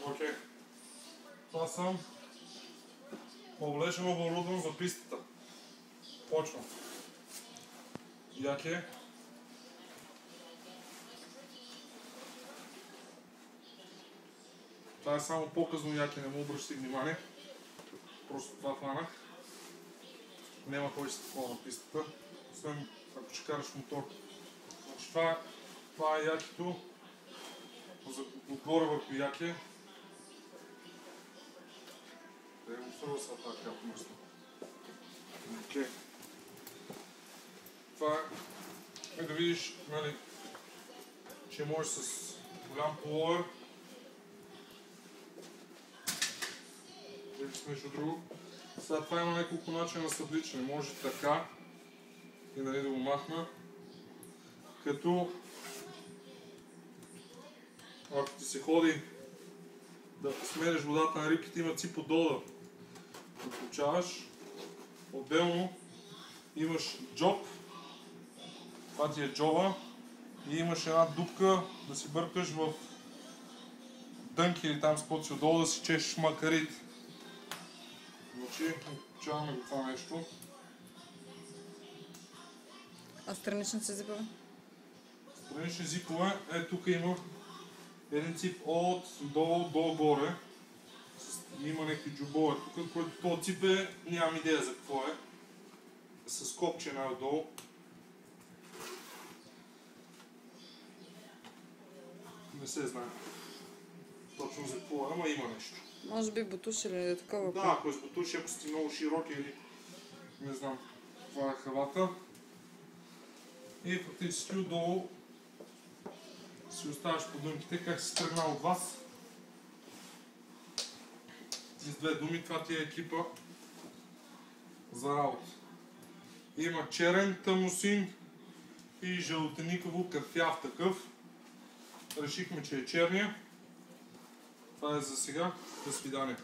Окей. Това съм облечен, оборудван за пистата. Почвам. Яке. Това е само по-късно яке, не му обръщай внимание. Просто това хванах. Няма кой ще такова на пистата, освен ако ще караш мотор. Значи това е якето, отгоре върху яке. Да го срува са така мъсно. Окей. Това е да видиш, нали, че можеш с голям пуловер. Или с нещо друго. Сега това има няколко начина на събличане. Може така и нали да го махна. Като ако ти се ходи да сменеш водата на рибките, има цип отдолу да получаваш. Отделно имаш джоб. Това ти е джоба. И имаш една дупка да си бъркаш в дънки или там с каквото си отдолу да си чешеш макарите. Значи, получаваме го това нещо. А страничните зипове? Странични зипове, тук има един цип от долу до горе. Има някакви джобове тук, който този цип е, нямам идея за какво е. С копче най-отдолу. Не се знае точно за какво е, ама има нещо. Може би бутуш или такова. Да, ако е с бутуши, ако сте много широки или не знам. Това е хавата. И фактически отдолу си оставаш по дънките, как си тръгнал от вас. С две думи, това ти е екипа за работа. Има черен тъмносин и жълтеникаво кафяв такъв. Решихме, че е черния. Това е за сега. До свидания.